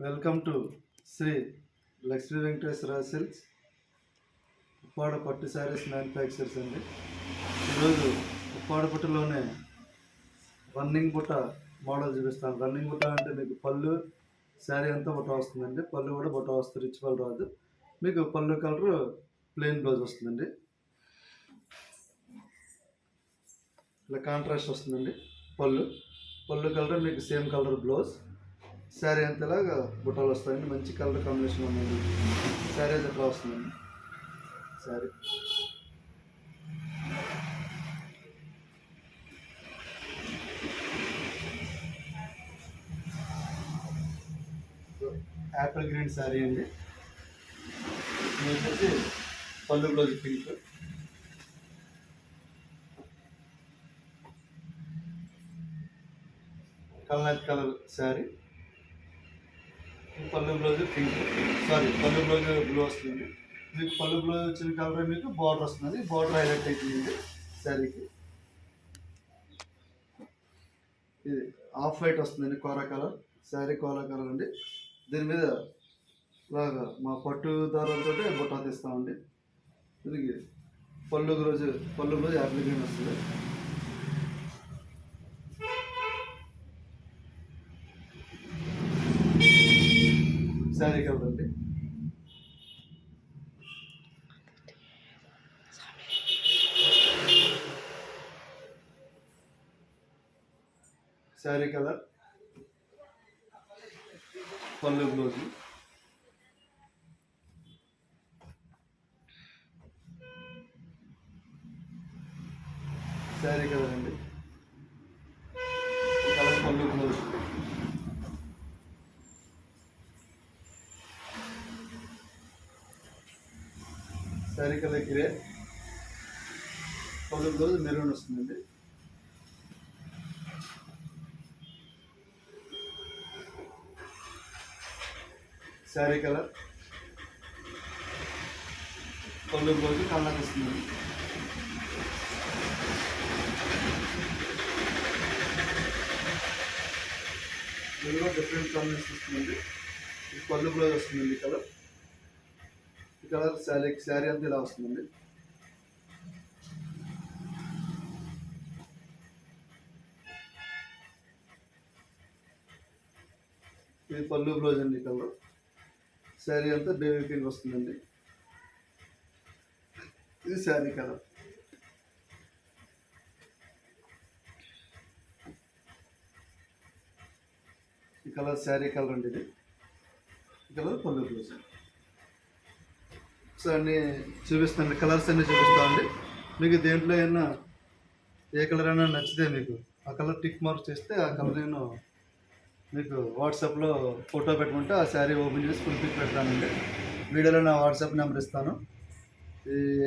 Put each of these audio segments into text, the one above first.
Welcome to Shri Lakshmi Venkateswara silks Uppada పట్టు sarees manufacturers అండి. ఈరోజు ఉప్పాడ పట్టులోనే రన్నింగ్ బుట్ట మోడల్ చూపిస్తాను. రన్నింగ్ బుట్ట అంటే మీకు పళ్ళు శారీ అంతా బుట్ట వస్తుందండి. పళ్ళు కూడా బుట్ట వస్తుంది, రిచ్ పళ్ళు రాదు. మీకు పళ్ళు కలర్ ప్లెయిన్ బ్లౌజ్ వస్తుందండి. ఇలా కాంట్రాస్ట్ వస్తుందండి. పళ్ళు కలర్ మీకు సేమ్ కలర్ బ్లౌజ్. శారీ అంతలాగా బుట్టాలు వస్తాయండి. మంచి కలర్ కాంబినేషన్ ఉంది. శారీ అయితే ఎట్లా వస్తుందండి. శారీ యాపిల్ గ్రీన్ శారీ అండి. ఇది వచ్చేసి పళ్ళు బ్లౌజ్ పింక్. కలర్ శారీ. పళ్ళు బ్లౌజ్ పింక్, పళ్ళు బ్లౌజ్ బ్లూ వస్తుంది. మీకు పళ్ళు బ్లౌజ్ వచ్చిన కలర్ మీకు బార్డర్ వస్తుంది. బార్డర్ హైలైట్ అవుతుంది శారీకి. ఇది ఆఫ్ వైట్ వస్తుందండి, కోరా కలర్ శారీ. కోరా కలర్ అండి. దీని మీద ఇలాగా మా పట్టు దారాలతో బుట్ట తీస్తామండి. దీనికి పళ్ళు బ్లౌజ్ యాపిల్ గ్రీన్ వస్తుంది. శారీ కలర్ అండి. శారీ కలర్, పళ్ళు బ్లౌజ్. శారీ కలర్ అండి. కలర్ పళ్ళు బ్లౌజ్. శారీ కలర్ గ్రే, పళ్ళు బ్లౌజ్ మెరూన్ వస్తుందండి. శారీ కలర్, పళ్ళు బ్లౌజ్ కలర్ వస్తుందండి. దీనిలో డిఫరెంట్ కాంబినేషన్ వస్తుందండి. ఇది పళ్ళు బ్లౌజ్ వస్తుందండి. ఈ కలర్ శారీ అంతా ఇలా వస్తుందండి. ఇది పళ్ళు బ్లౌజ్ అండి. కలర్ శారీ అంతా బేబీ పింక్ వస్తుందండి. ఇది శారీ కలర్. ఈ కలర్ శారీ కలర్ అండి. ఈ కలర్ పళ్ళు బ్లౌజ్. సో అన్నీ చూపిస్తాండి, కలర్స్ అన్నీ చూపిస్తామండి. మీకు దేంట్లో అయినా ఏ కలర్ అయినా నచ్చితే మీకు ఆ కలర్ టిక్ మార్క్ చేస్తే ఆ కలర్ నేను మీకు వాట్సాప్లో ఫోటో పెట్టుకుంటే ఆ శారీ ఓపెన్ చేసి ఫుల్ పిక్ పెడతానండి. వీడియోలో నా వాట్సాప్ నెంబర్ ఇస్తాను.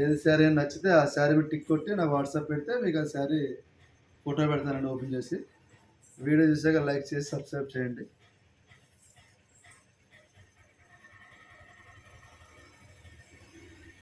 ఏది శారీ నచ్చితే ఆ శారీ మీద టిక్ కొట్టి నాకు వాట్సాప్ పెడితే మీకు ఆ శారీ ఫోటో పెడతానండి ఓపెన్ చేసి. వీడియో చూసాక లైక్ చేసి సబ్స్క్రైబ్ చేయండి.